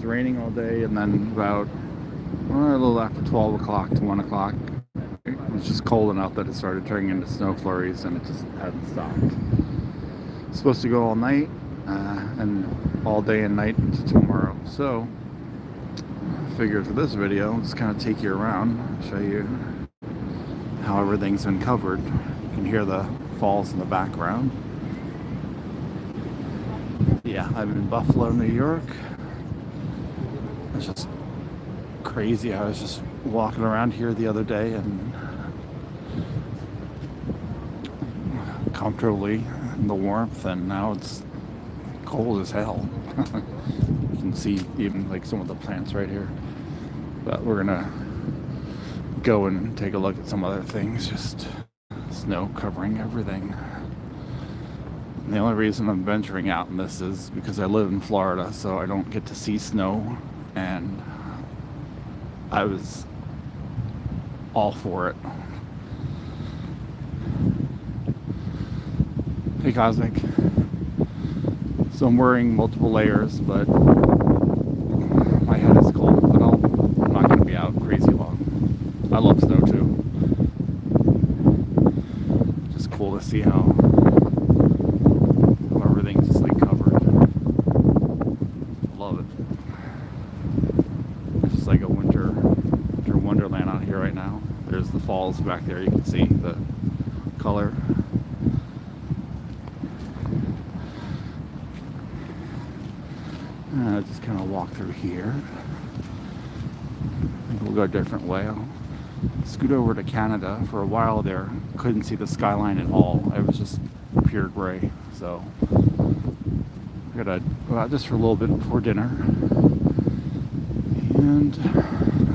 raining all day, and then about a little after 12 o'clock to 1 o'clock, it was just cold enough that it started turning into snow flurries, and it just hasn't stopped. It's supposed to go all night and all day and night into tomorrow. So I figured for this video, I'll just kind of take you around, show you how everything's been covered. You can hear the falls in the background. Yeah, I'm in Buffalo, New York. It's just crazy. I was just walking around here the other day and comfortably in the warmth, and now it's cold as hell. You can see even like some of the plants right here. But we're gonna go and take a look at some other things. Just snow covering everything. And the only reason I'm venturing out in this is because I live in Florida, so I don't get to see snow, and I was all for it. Hey Cosmic. So I'm wearing multiple layers, but my head is cold, but I'm not going to be out crazy long. I love snow too. Just cool to see how everything's just like covered. Love it. It's just like a winter wonderland out here right now. There's the falls back there. You can see the color. Just kind of walk through here. I think we'll go a different way. I'll scoot over to Canada. For a while there, couldn't see the skyline at all. It was just pure gray. So I gotta go out just for a little bit before dinner. And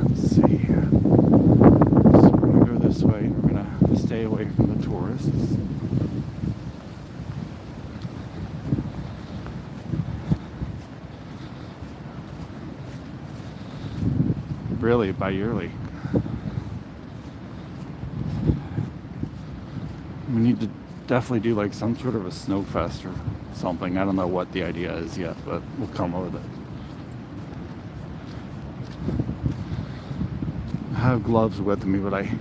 let's see. So we're gonna go this way. We're gonna stay away from the tourists. Really, bi-yearly. We need to definitely do like some sort of a snow fest or something. I don't know what the idea is yet, but we'll come up with it. I have gloves with me, but I'm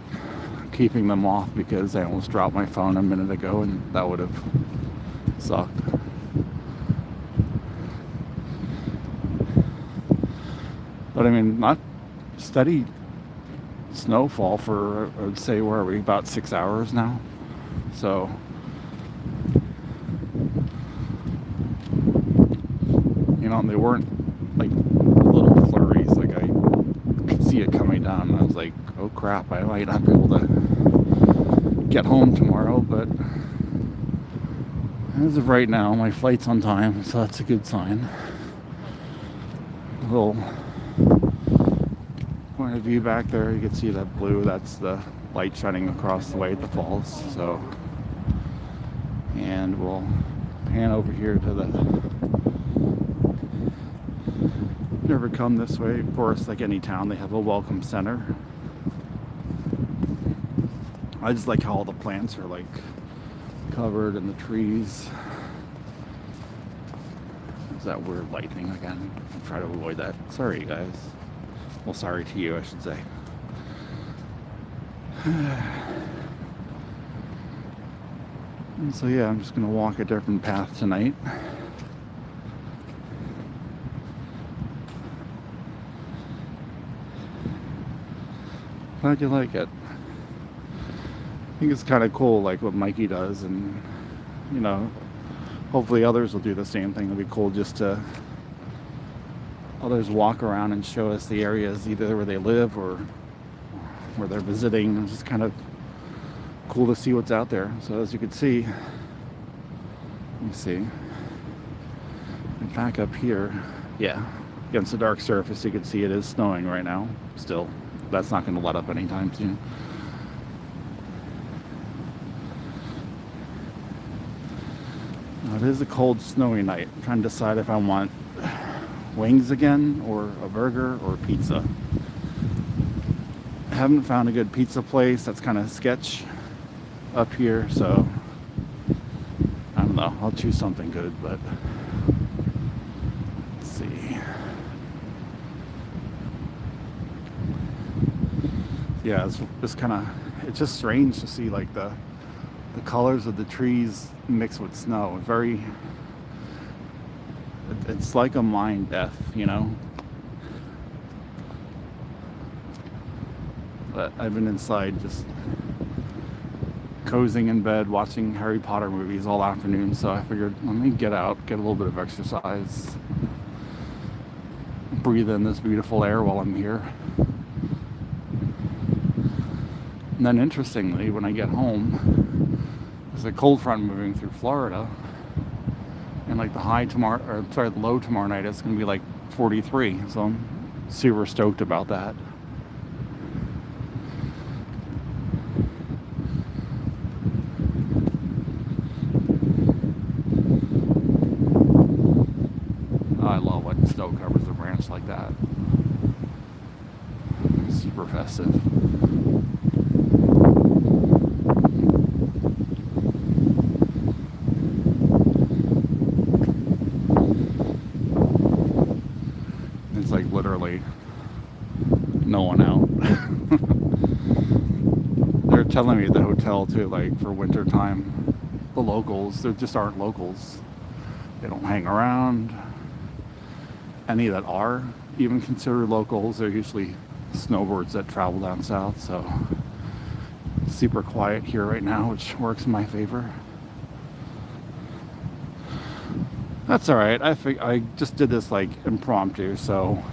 keeping them off because I almost dropped my phone a minute ago, and that would have sucked. But I mean, not steady snowfall for, I would say, where are we, about 6 hours now. So you know, and they weren't like little flurries. Like I could see it coming down, and I was like, oh crap, I might not be able to get home tomorrow. But as of right now, my flight's on time, so that's a good sign. A little point of view back there, you can see that blue. That's the light shining across the way at the falls. So, and we'll pan over here to the, if you ever come this way, of course, like any town, they have a welcome center. I just like how all the plants are like covered in the trees. There's that weird lightning again. I'll try to avoid that. Sorry, you guys. Well, sorry to you, I should say. And so yeah, I'm just gonna walk a different path tonight. Glad you like it. I think it's kind of cool, like what Mikey does, and you know, hopefully others will do the same thing. It'll be cool just to others walk around and show us the areas either where they live or where they're visiting. It's just kind of cool to see what's out there. So as you can see, let me see, back up here, yeah, against the dark surface you can see it is snowing right now still. That's not going to let up anytime soon. Now, it is a cold, snowy night. I'm trying to decide if I want wings again, or a burger, or pizza. I haven't found a good pizza place. That's kind of sketch up here, so I don't know. I'll choose something good, but let's see. yeah, it's just kind of, it's just strange to see like the colors of the trees mixed with snow. Very, it's like a mind death, you know. But I've been inside just cozying in bed watching Harry Potter movies all afternoon, so I figured let me get out, get a little bit of exercise, breathe in this beautiful air while I'm here. And then interestingly, when I get home, there's a cold front moving through Florida, and like the low tomorrow night is going to be like 43, so I'm super stoked about that. I love when snow covers a branch like that. Super festive. It's like literally no one out. They're telling me at the hotel too, like for winter time, the locals, there just aren't locals. They don't hang around. Any that are even considered locals, they're usually snowbirds that travel down south. So it's super quiet here right now, which works in my favor. That's all right. I just did this like impromptu, so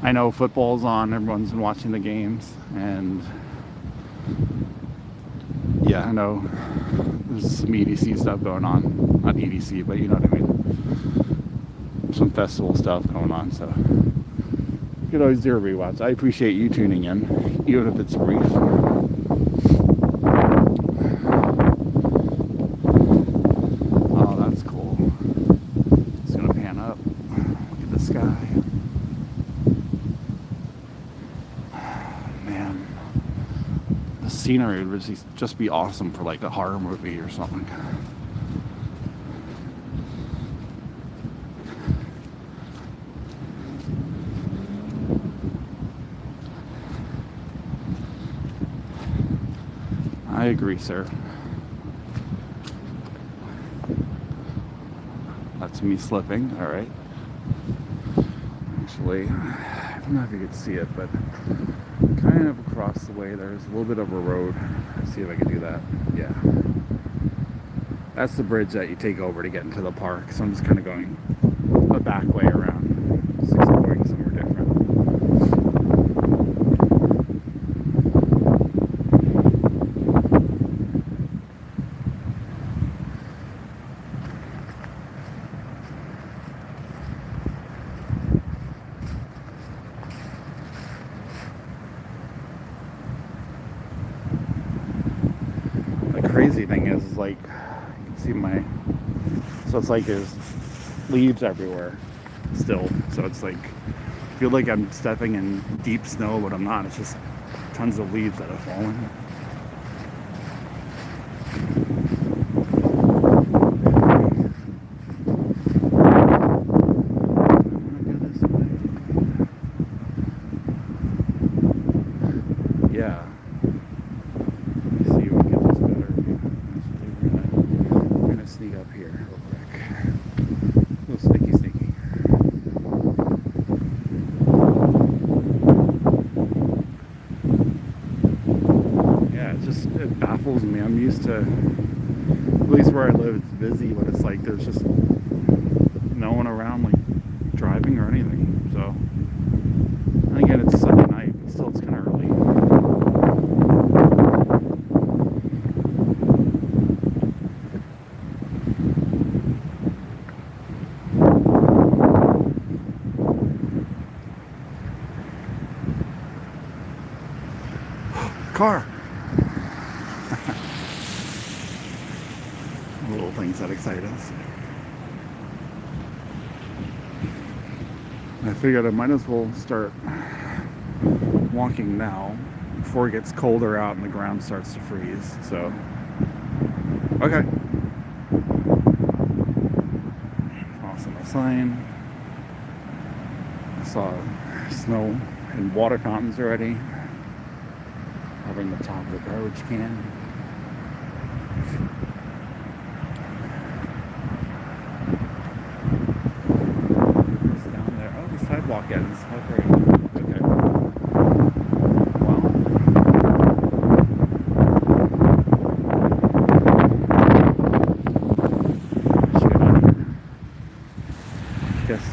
I know football's on. Everyone's been watching the games, and yeah, I know there's some EDC stuff going on. Not EDC, but you know what I mean. Some festival stuff going on, so you could always do a rewatch. I appreciate you tuning in, even if it's brief. Oh, that's cool. Just gonna pan up. Look at the sky. Man, the scenery would just be awesome for like a horror movie or something. I agree, sir. That's me slipping. All right. Actually, I don't know if you could see it, but kind of across the way there's a little bit of a road. Let's see if I can do that. Yeah. That's the bridge that you take over to get into the park. So I'm just kind of going the back way around, just exploring somewhere different. Crazy thing is like you can see so it's like there's leaves everywhere still, so it's like I feel like I'm stepping in deep snow, but I'm not. It's just tons of leaves that have fallen. Yeah. Sneak up here real quick. A little sneaky. Yeah, it baffles me. I'm used to, at least where I live, it's busy, but it's like there's just no one around like driving or anything. So, and again, it's Sunday night, but still it's kind of early. Car. Little things that excite us. I figured I might as well start walking now before it gets colder out and the ground starts to freeze. So, okay. Awesome. A sign. I saw snow and water fountains already. covering the top of the garbage can. It's down there. Oh, the sidewalk ends. How great. Okay. Well, let's get out of here. Guess.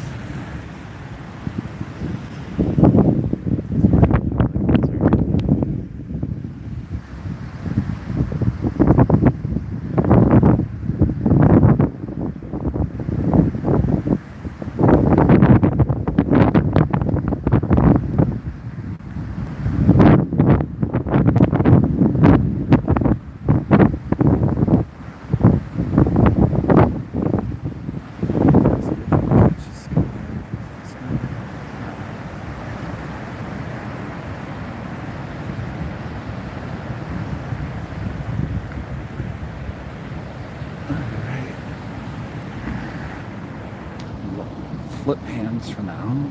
Flip hands for now.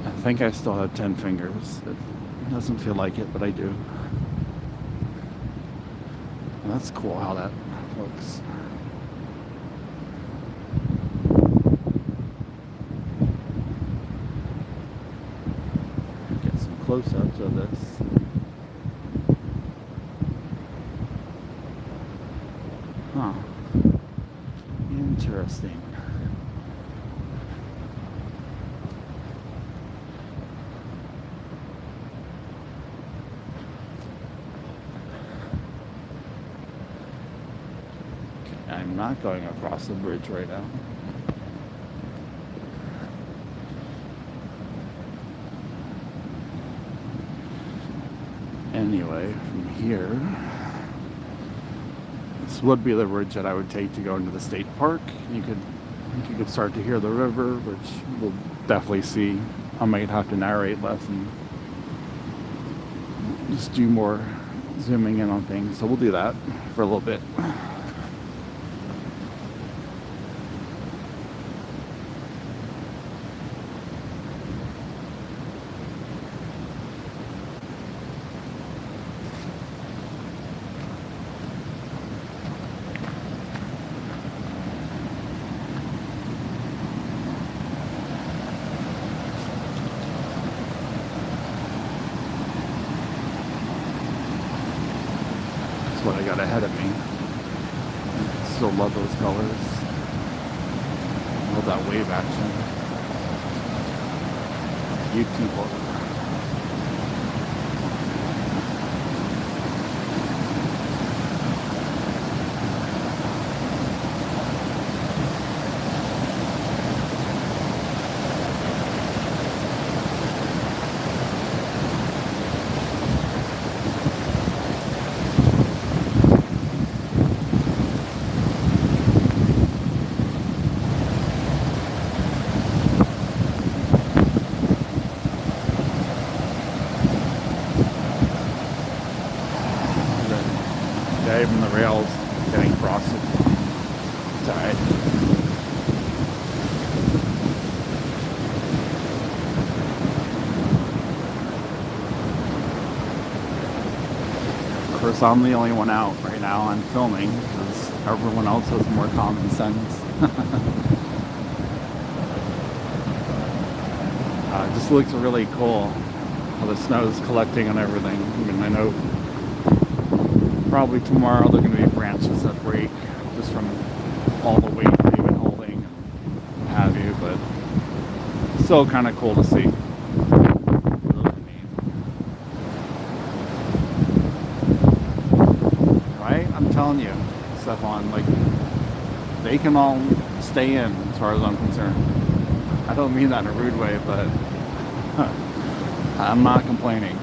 I think I still have 10 fingers. It doesn't feel like it, but I do. And that's cool how that looks. Get some close-ups of this. Huh. Interesting. Okay, I'm not going across the bridge right now. Anyway, from here, this would be the bridge that I would take to go into the state park. You could start to hear the river, which we'll definitely see. I might have to narrate less and just do more zooming in on things. So we'll do that for a little bit. What I got ahead of me. Still love those colors. Love that wave action. Beautiful. Yeah, even the rails getting frosted. It's alright. Of course, I'm the only one out right now. I'm filming because everyone else has more common sense. It just looks really cool how the snow is collecting and everything. I mean, I know probably tomorrow there are going to be branches that break just from all the weight they've been holding and what have you, but it's still kind of cool to see. Really neat. Right? I'm telling you, Stefan, like, they can all stay in as far as I'm concerned. I don't mean that in a rude way, but I'm not complaining.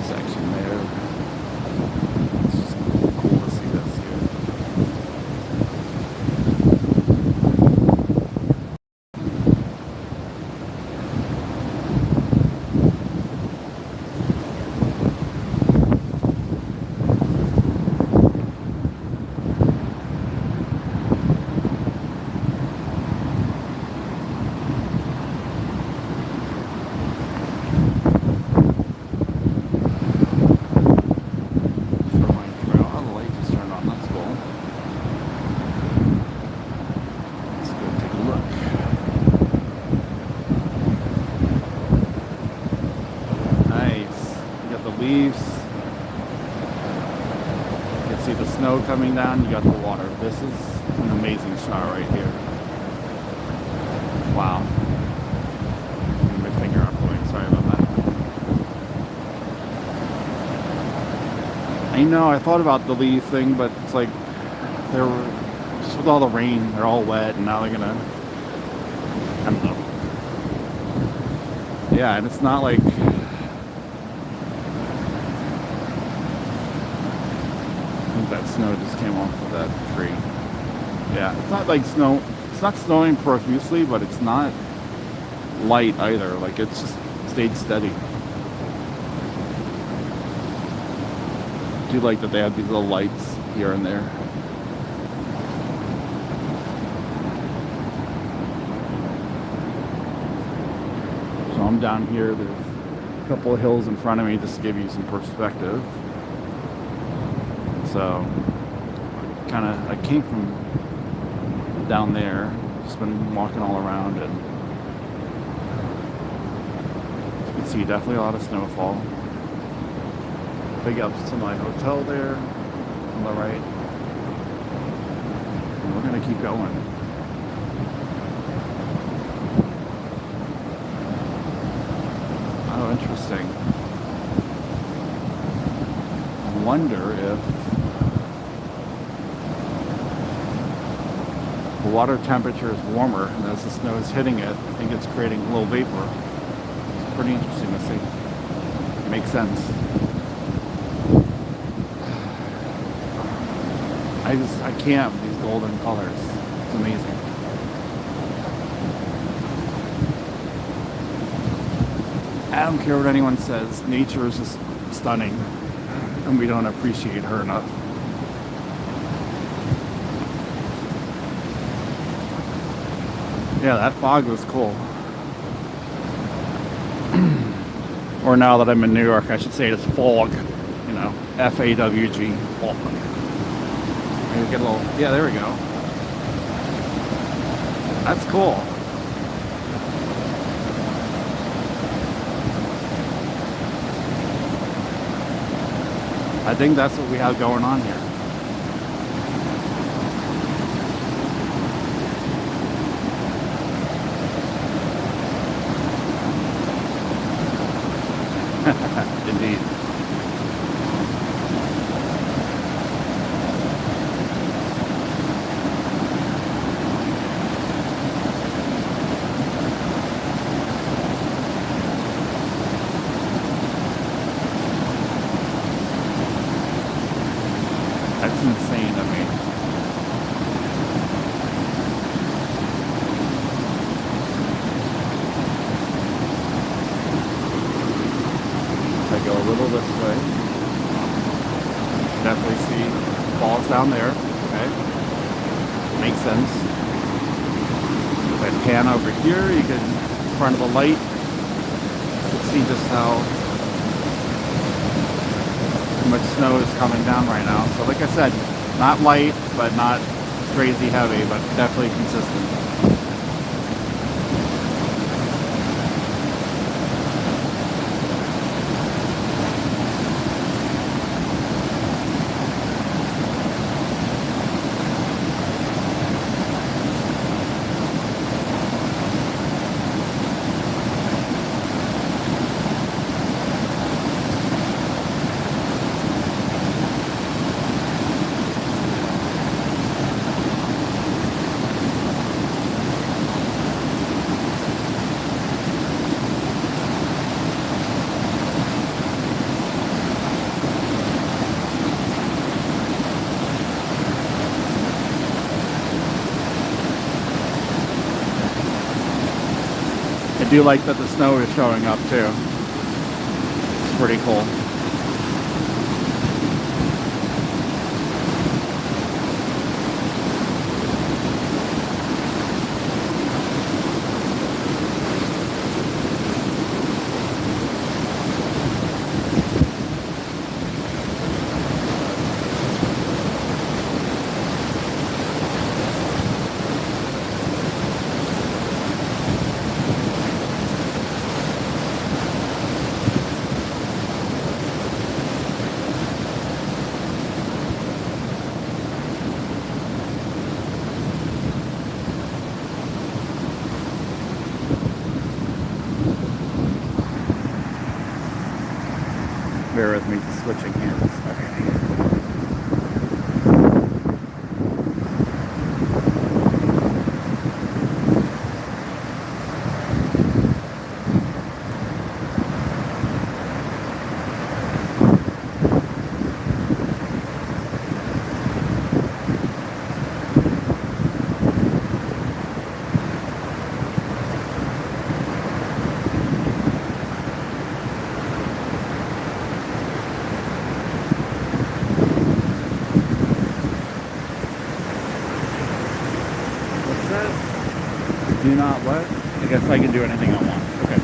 Section there. It's just cool to see this here. the snow coming down, you got the water. This is an amazing shot right here. Wow. My finger on point, sorry about that. I know, I thought about the leaf thing, but it's like, they're just with all the rain, they're all wet, and now they're gonna, I don't know. Yeah, and it's not like, I think that snow just came off of that tree. Yeah, it's not like snow, it's not snowing profusely, but it's not light either. Like, it's just stayed steady. I do like that they have these little lights here and there. So I'm down here, there's a couple of hills in front of me just to give you some perspective. So I came from down there, just been walking all around, and you can see definitely a lot of snowfall. Big ups to my hotel there on the right. And we're gonna keep going. Oh, interesting. I wonder if the water temperature is warmer, and as the snow is hitting it, I think it's creating a little vapor. It's pretty interesting to see. It makes sense. I can't with these golden colors. It's amazing. I don't care what anyone says. Nature is just stunning, and we don't appreciate her enough. Yeah, that fog was cool. Or now that I'm in New York, I should say it's fog. You know, F-A-W-G, fog. Maybe get a little, yeah, there we go. That's cool. I think that's what we have going on here. Indeed. That's insane to me. If I go a little this way, definitely see falls down there. Okay, makes sense. If I pan over here, you can, in front of the light, you can see just how much snow is coming down right now. So like I said, not light, but not crazy heavy, but definitely consistent. I do like that the snow is showing up too. It's pretty cool. switching hands. Okay. What's that? Do not what? I guess I can do anything I want. Okay.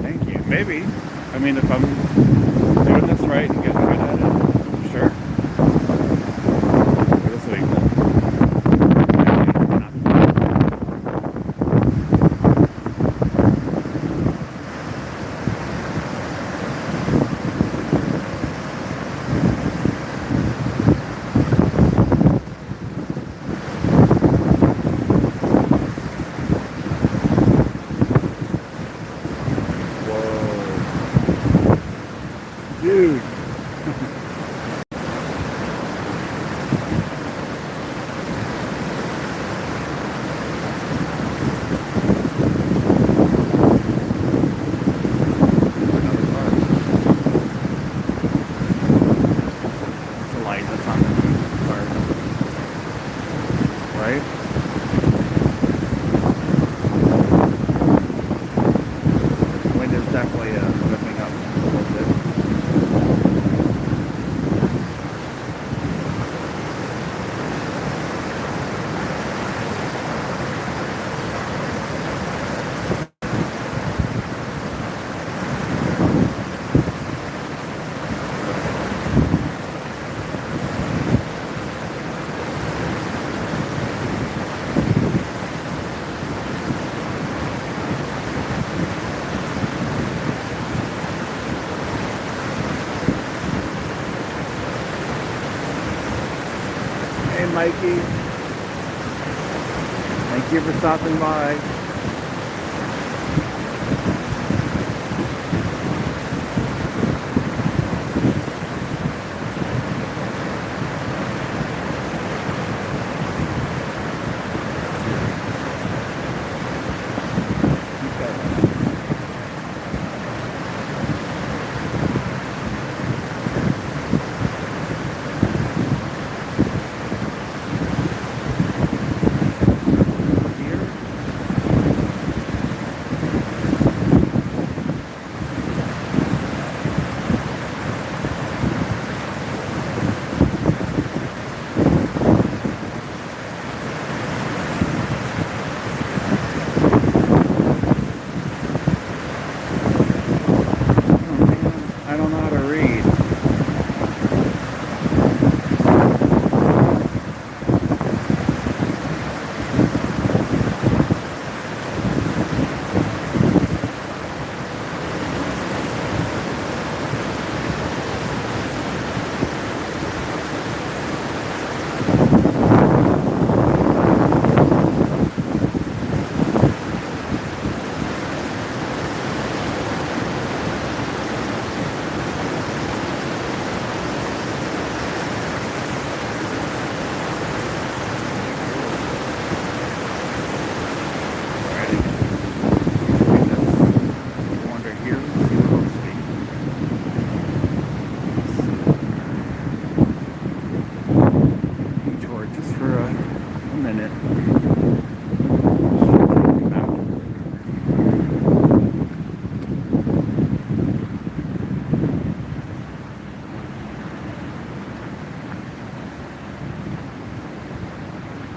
Thank you. Maybe. I mean, if I'm doing this right and getting good at it, sure. This will be cool. Dude. Another car. It's a light that's on the car. Right? Wind is definitely whipping up a little bit. Hey, Mikey. Thank you for stopping by. I don't know how to read.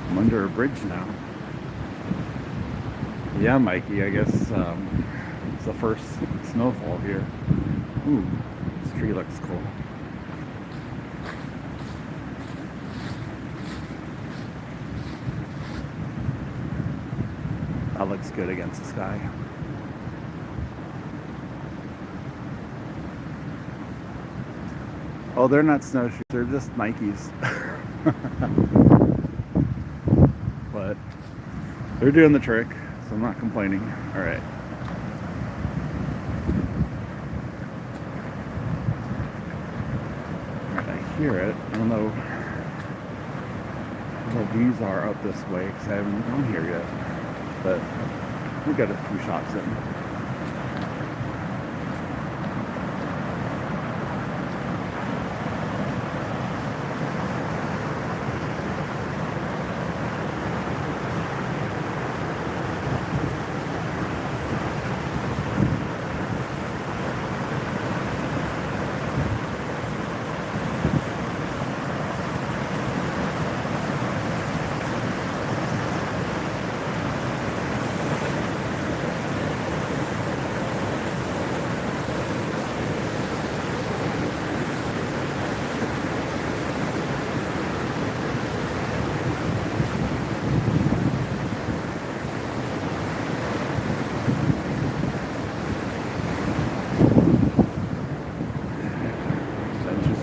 I'm under a bridge now. Yeah, Mikey, I guess it's the first snowfall here. Ooh, this tree looks cool. That looks good against the sky. Oh, they're not snowshoes, they're just Nikes. But they're doing the trick, so I'm not complaining. All right. All right, I hear it. I don't know what the views are up this way because I haven't gone here yet. But we got a few shots in.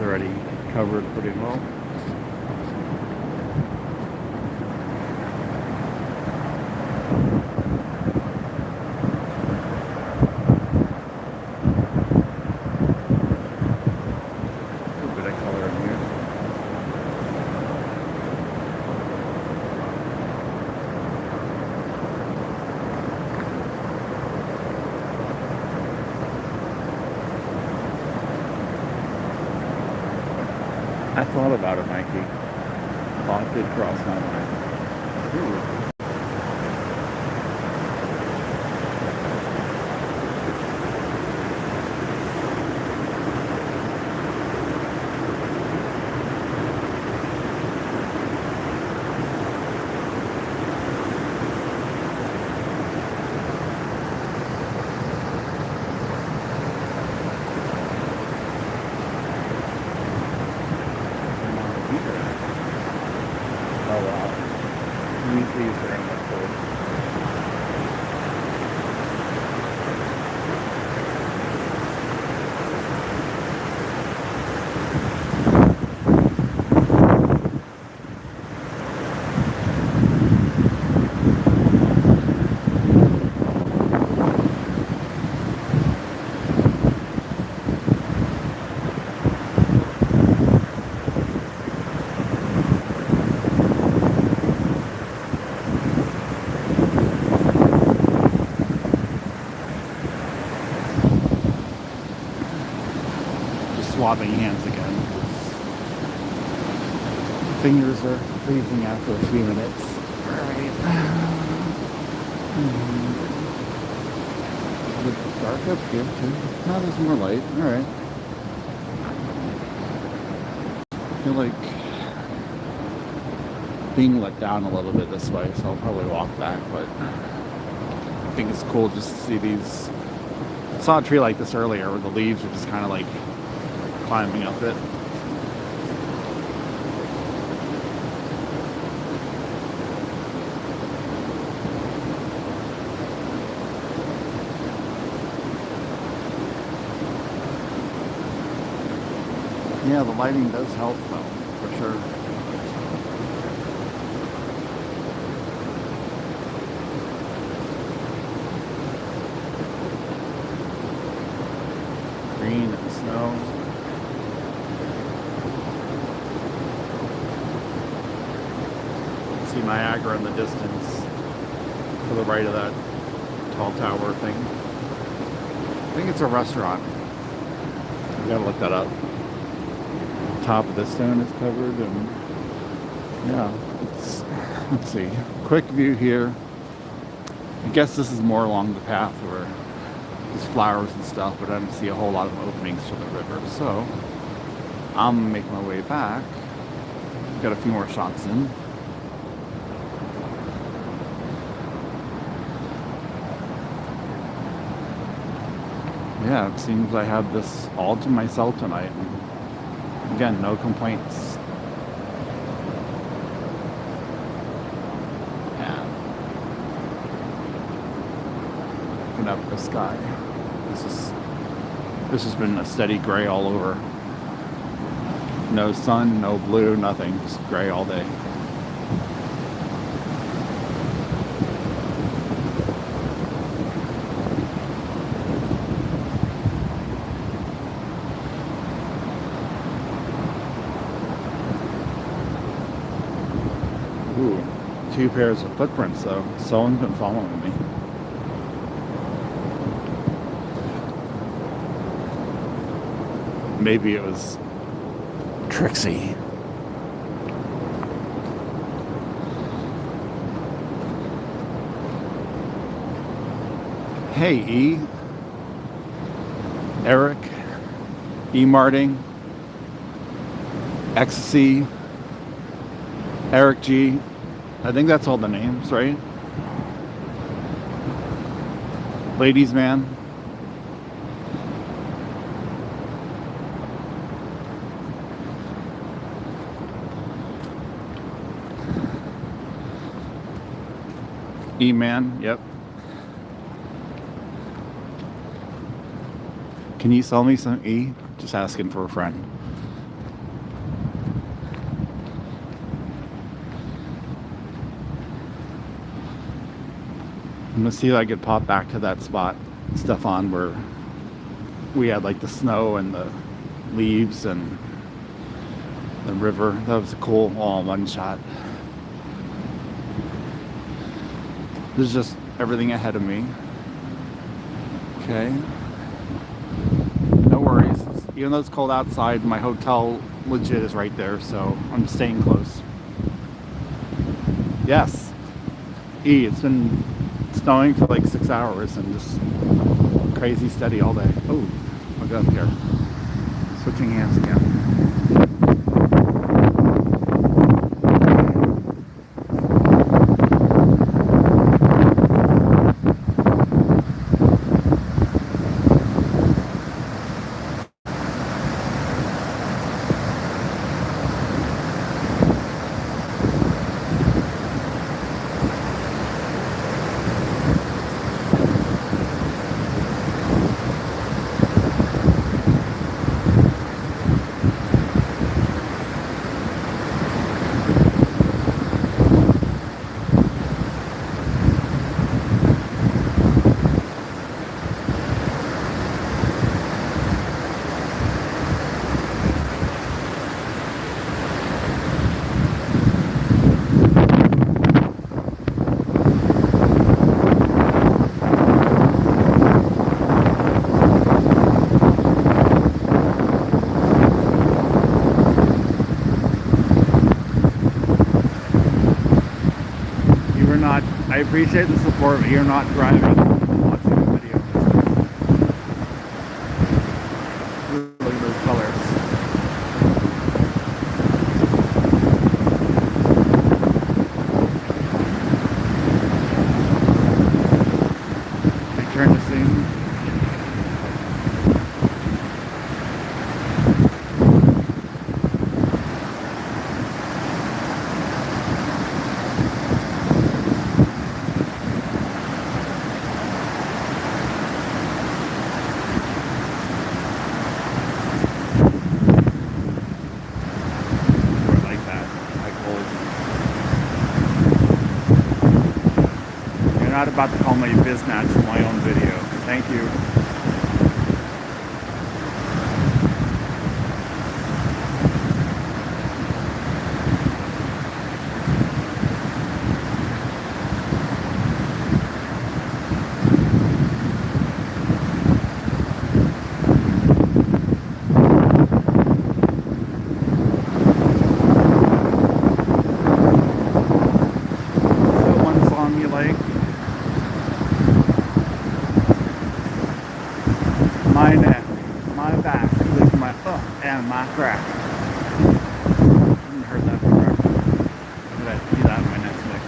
Already covered pretty well. A little bit of color in here. I thought about it, Mikey. Thought did cross my mind. Ooh. Oh wow. These leaves are in the cold. Swabbing hands again. Fingers are freezing after a few minutes. Alright. It's dark up here too. Now there's more light. Alright. I feel like being let down a little bit this way, so I'll probably walk back, but I think it's cool just to see these. I saw a tree like this earlier where the leaves are just kind of like climbing up it. Yeah, the lighting does help though, for sure. Green and snow. See Niagara in the distance to the right of that tall tower thing. I think it's a restaurant. We gotta look that up. The top of the stone is covered, and yeah, let's see. Quick view here. I guess this is more along the path where there's flowers and stuff, but I don't see a whole lot of openings to the river. So I'm making my way back. Got a few more shots in. Yeah, it seems I have this all to myself tonight. And again, no complaints. Yeah. Looking up at the sky. This has been a steady gray all over. No sun, no blue, nothing. Just gray all day. Ooh, 2 pairs of footprints though. Someone's been following me. Maybe it was Trixie. Hey, E. Eric. E. Marting. Ecstasy. Eric G. I think that's all the names, right? Ladies Man. E-Man, yep. Can you sell me some E? Just asking for a friend. I'm gonna see if I could pop back to that spot, Stefan, where we had like the snow and the leaves and the river. That was a cool all-in-one shot. There's just everything ahead of me. Okay. No worries. Even though it's cold outside, my hotel legit is right there, so I'm staying close. Yes. E, it's been snowing for like 6 hours and just crazy steady all day. Oh, I'll go up here. Switching hands again. I appreciate the support, but you're not driving and watching the video. Look at those colors. I turn the scene. Not about to call my biznatch for my own video. Thank you. So one song you like? My neck, my back, with my and my crack. I haven't heard that before. I'm gonna do that in my next mix.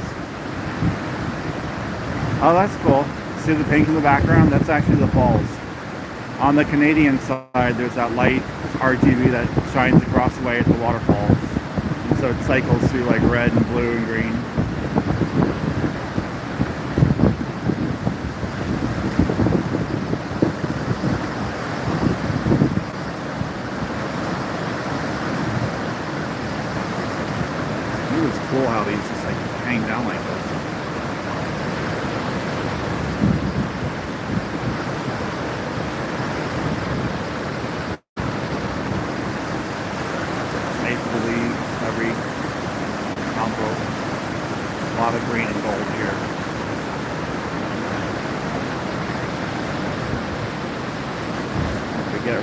Oh, that's cool. See the pink in the background? That's actually the falls. On the Canadian side, there's that light RGB that shines across the way at the waterfalls. And so it cycles through like red and blue and green.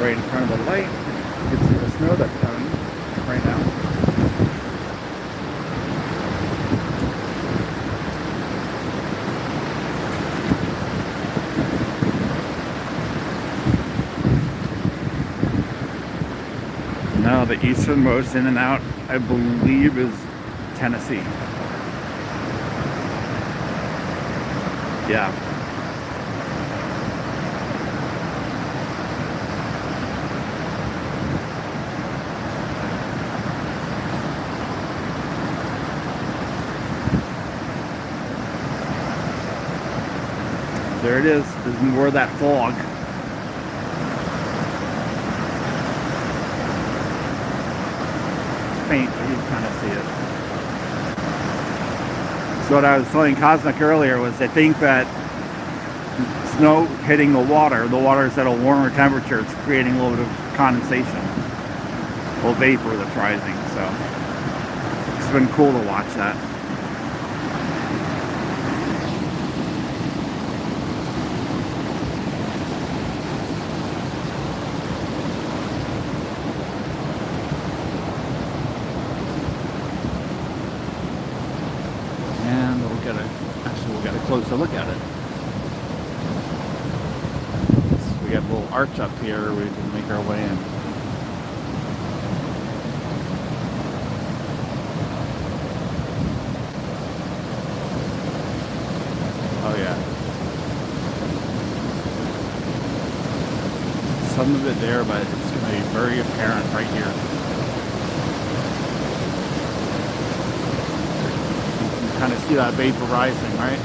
right in front of the light. You can see the snow that's coming right now. Now the easternmost in and out, I believe, is Tennessee. Yeah. There it is. There's more of that fog. Faint, but you can kind of see it. So what I was telling Cosmic earlier was I think that snow hitting the water is at a warmer temperature. It's creating a little bit of condensation. Well, vapor that's rising. So it's been cool to watch that. We'll get a closer look at it. So we got a little arch up here we can make our way in. Oh yeah. Some of it there, but it's going to be very apparent right here. Kind of see that vapor rising, right?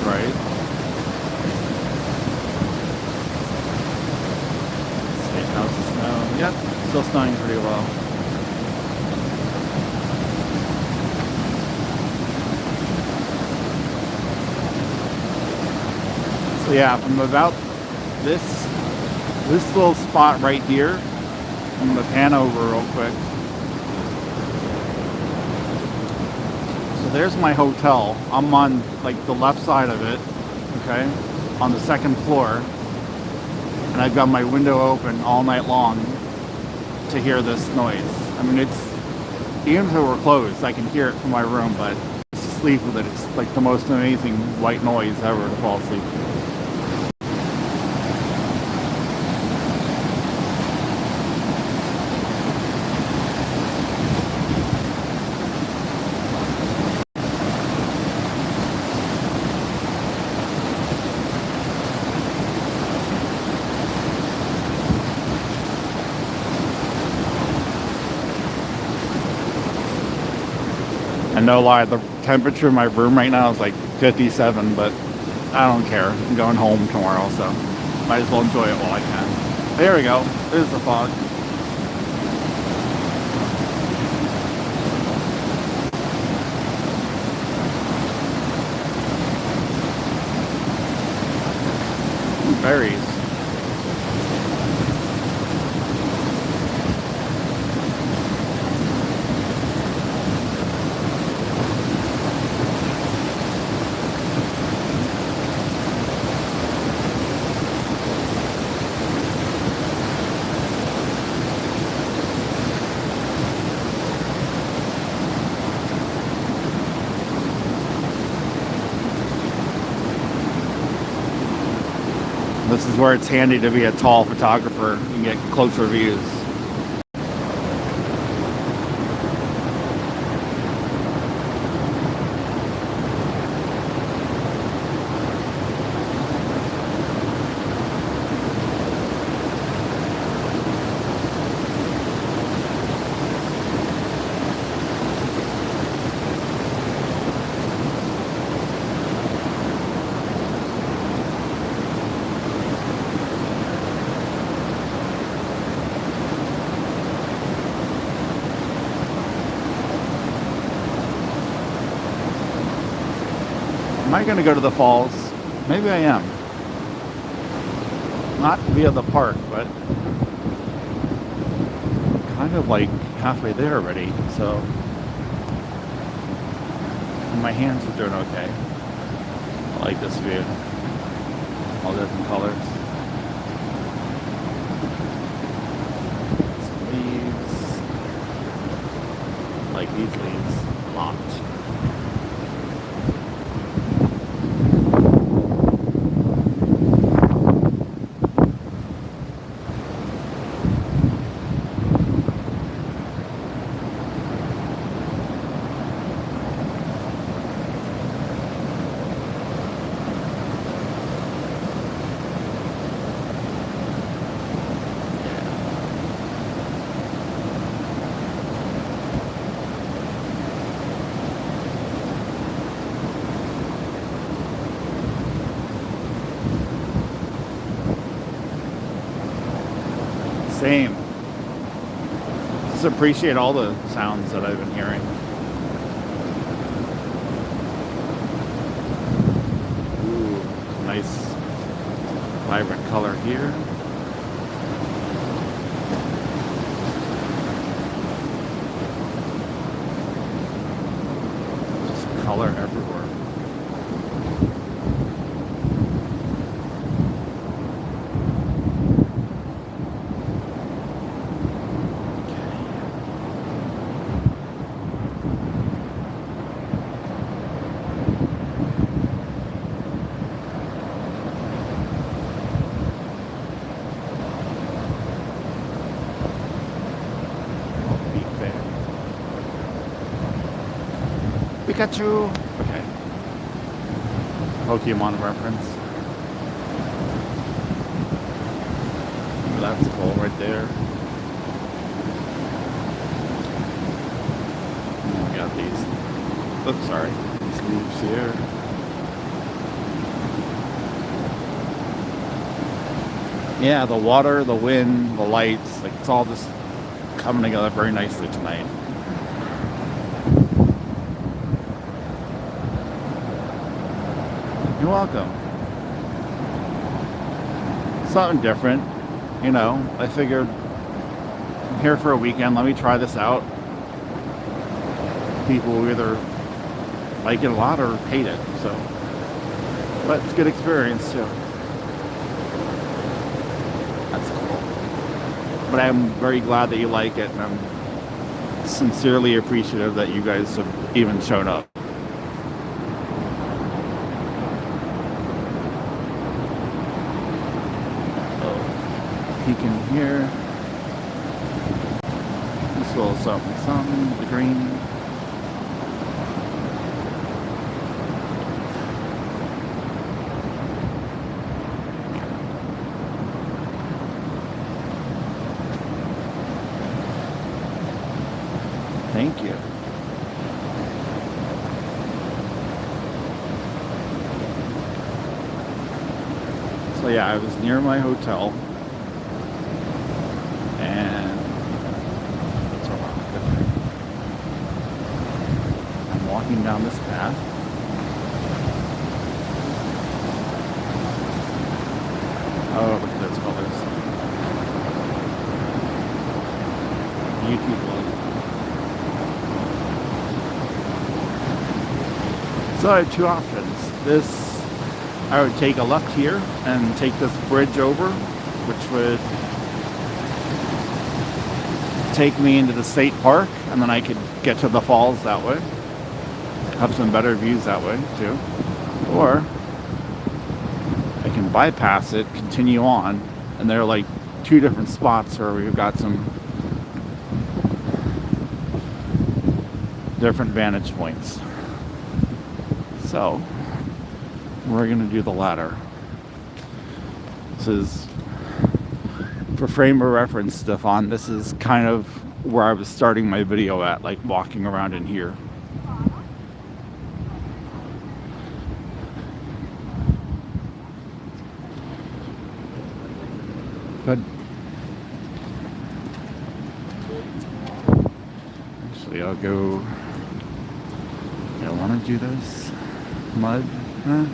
Right. See, how's the snow? Yep, still snowing pretty well. So yeah, from about this little spot right here, I'm gonna pan over real quick. So there's my hotel. I'm on like the left side of it, okay, on the second floor, and I've got my window open all night long to hear this noise. I mean, it's even if it were closed, I can hear it from my room, but to sleep with it, it's like the most amazing white noise ever to fall asleep. And no lie, the temperature in my room right now is like 57, but I don't care. I'm going home tomorrow, so might as well enjoy it while I can. There we go. There's the fog. Berries. This is where it's handy to be a tall photographer and get closer views. Am I going to go to the falls? Maybe I am. Not via the park, but kind of like halfway there already, so my hands are doing okay. I like this view. All different colors. Some leaves. Like these leaves a lot. Same. Just appreciate all the sounds that I've been hearing. Ooh, nice vibrant color here. Just color everywhere. Pikachu! Okay. Pokemon reference. Ooh, that's cool right there. And we got these. Oops, sorry. These leaves here. Yeah, the water, the wind, the lights, like it's all just coming together very nicely tonight. You're welcome. Something different, you know. I figured I'm here for a weekend. Let me try this out. People will either like it a lot or hate it. So, but it's a good experience too. That's cool. But I'm very glad that you like it, and I'm sincerely appreciative that you guys have even shown up. Peek in here. This little something, the green. Thank you. So yeah, I was near my hotel. Walking down this path. Oh, look at those colors. Beautiful. So I have two options. This, I would take a left here and take this bridge over, which would take me into the state park, and then I could get to the falls that way. Have some better views that way too. Or I can bypass it, continue on, and there are like two different spots where we've got some different vantage points. So we're gonna do the latter. This is, for frame of reference, Stefan, this is kind of where I was starting my video at, like walking around in here. Good. Actually, I'll go. I want to do this mud. Huh?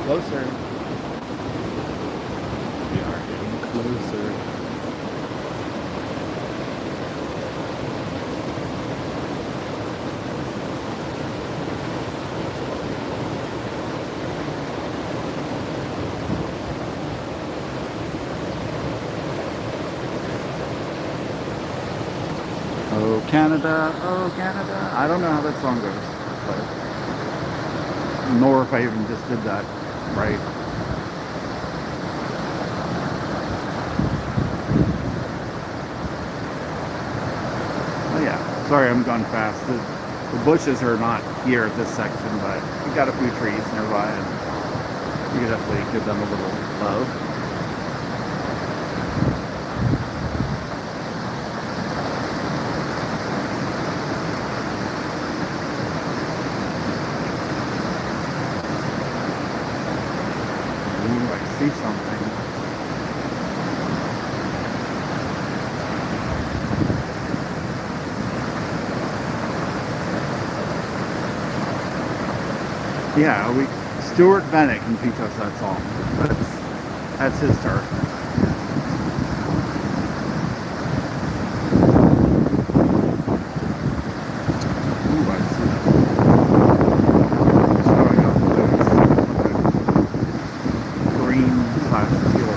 closer. We are getting closer. Oh Canada, oh Canada. I don't know how that song goes, but nor if I even just did that right. Oh yeah, sorry I'm going fast. The bushes are not here at this section, but we've got a few trees nearby, and you can definitely give them a little love. See something. Yeah, Stuart Bennett can teach us that song. That's his turf. Ooh, I see that. Showing up those green/teal.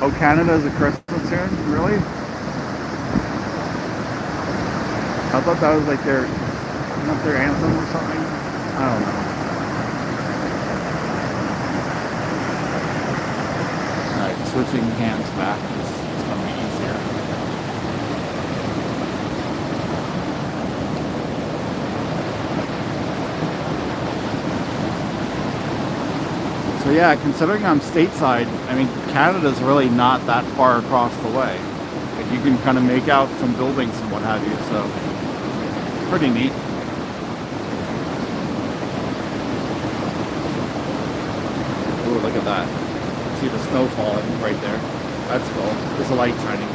Oh, Canada's a Christmas tune? Really? I thought that was like their anthem or something. I don't know. Alright, switching hands back is going to be easier. So yeah, considering I'm stateside, I mean, Canada's really not that far across the way. Like, you can kind of make out some buildings and what have you, so pretty neat. Ooh, look at that. See the snow falling right there. That's cool. There's a light shining.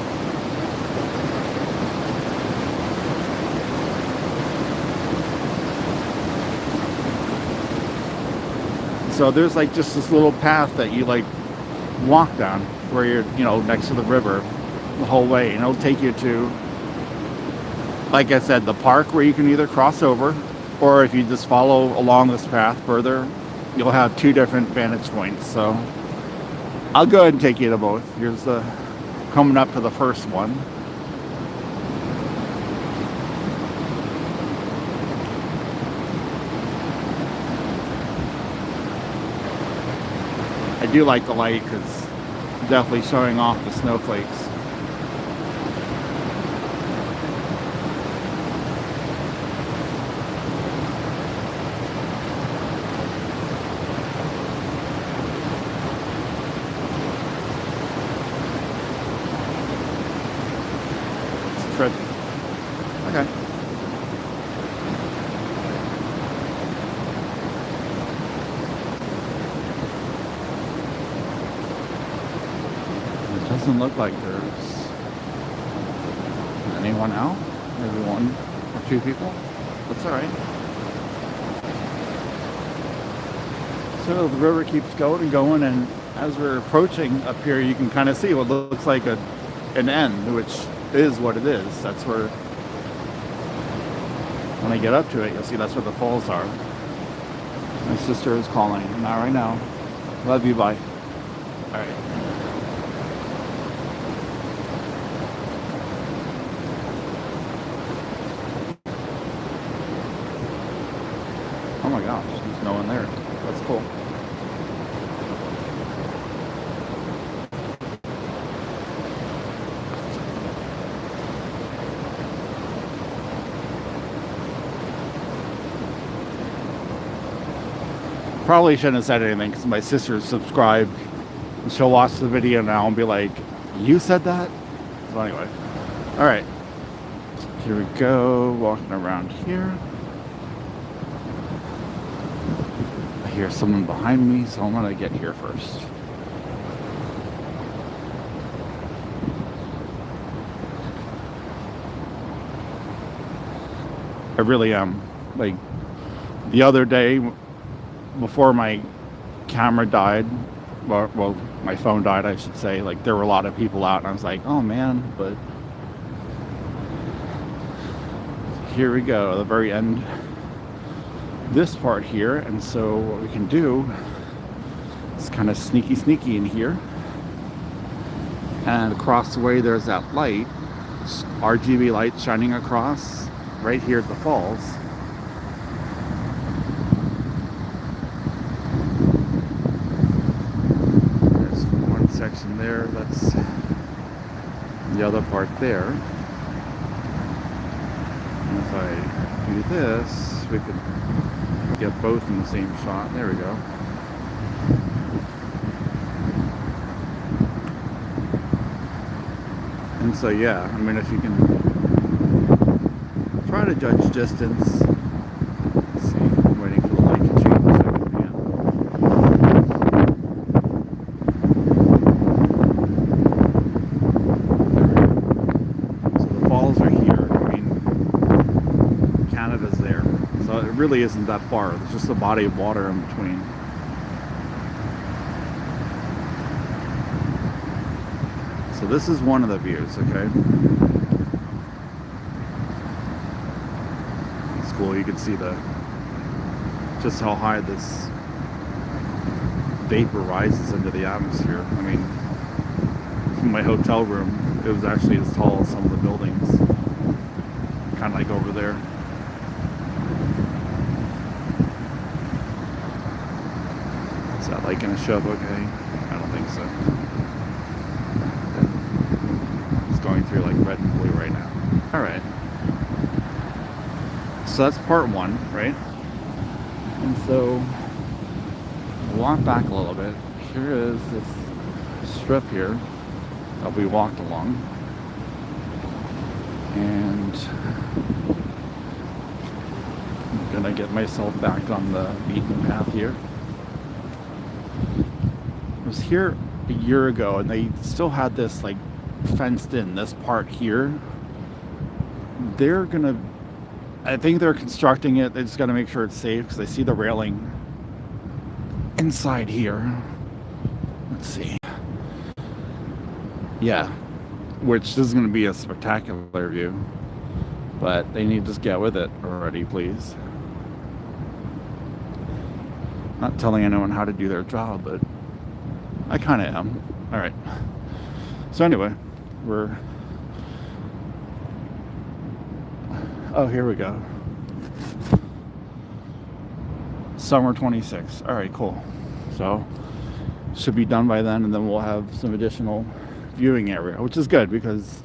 So there's like just this little path that you like walk down where you're, next to the river the whole way. And it'll take you to, like I said, the park where you can either cross over, or if you just follow along this path further, you'll have two different vantage points. So I'll go ahead and take you to both. Here's coming up to the first one. I do like the light because it's definitely showing off the snowflakes. Okay. It doesn't look like there's anyone out. Maybe one or two people. That's alright. So the river keeps going and going, and as we're approaching up here, you can kind of see what looks like an end, which is what it is. That's where, when I get up to it, you'll see that's where the falls are. My sister is calling. Not right now. Love you, bye. Alright. Oh my gosh, there's no one there. That's cool. Probably shouldn't have said anything because my sister's subscribed and she'll watch the video now and be like, you said that? So anyway, all right, here we go, walking around here. I hear someone behind me, so I'm gonna get here first. I really am like The other day, before my camera died, well, my phone died, I should say, like there were a lot of people out, and I was like, oh man, but here we go, the very end, this part here. And so what we can do is kind of sneaky in here, and across the way there's that light, RGB light shining across right here at the falls. There's one section there, that's the other part there. And if I do this, we could get both in the same shot. There we go. And so yeah, I mean, if you can try to judge distance. Let's see, I'm waiting for the light to change a second. Yeah. There we go. So the falls are here. I mean, Canada's there. So it really isn't that far. There's just a body of water in between. So this is one of the views, okay? It's cool, you can see just how high this vapor rises into the atmosphere. I mean, from my hotel room, it was actually as tall as some of the buildings. Kind of like over there. Is that light gonna show up okay? I don't think so. Going through like red and blue right now. All right. So that's part one, right? And so walk back a little bit. Here is this strip here that we walked along. And I'm gonna get myself back on the beaten path here. I was here a year ago and they still had this like fenced in, this part here. I think they're constructing it. They just got to make sure it's safe because I see the railing inside here. Let's see. Yeah, which this is going to be a spectacular view, but they need to just get with it already, please. Not telling anyone how to do their job, but I kind of am. All right. So anyway, oh, here we go. Summer 26. All right, cool. So should be done by then, and then we'll have some additional viewing area, which is good because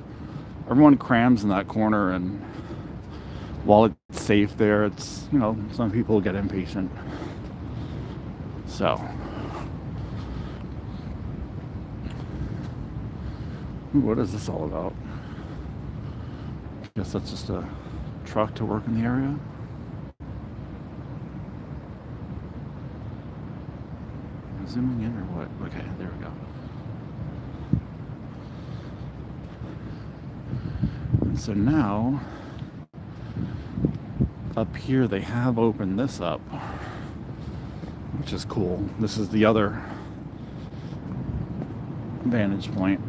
everyone crams in that corner, and while it's safe there, it's, you know, some people get impatient. So what is this all about? Guess that's just a truck to work in the area. Zooming in or what? Okay, there we go. And so now, up here they have opened this up, which is cool. This is the other vantage point,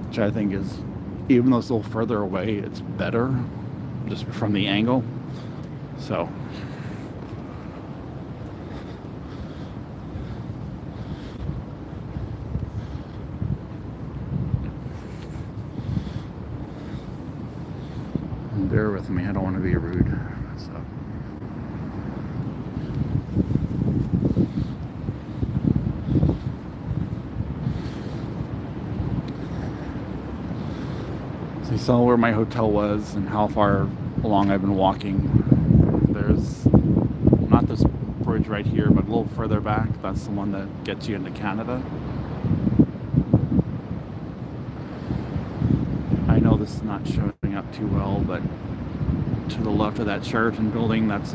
which I think is, even though it's a little further away, it's better just from the angle. So bear with me, I don't want to be rude. So you saw where my hotel was and how far along I've been walking. There's not this bridge right here, but a little further back. That's the one that gets you into Canada. I know this is not showing up too well, but to the left of that Sheraton building, that's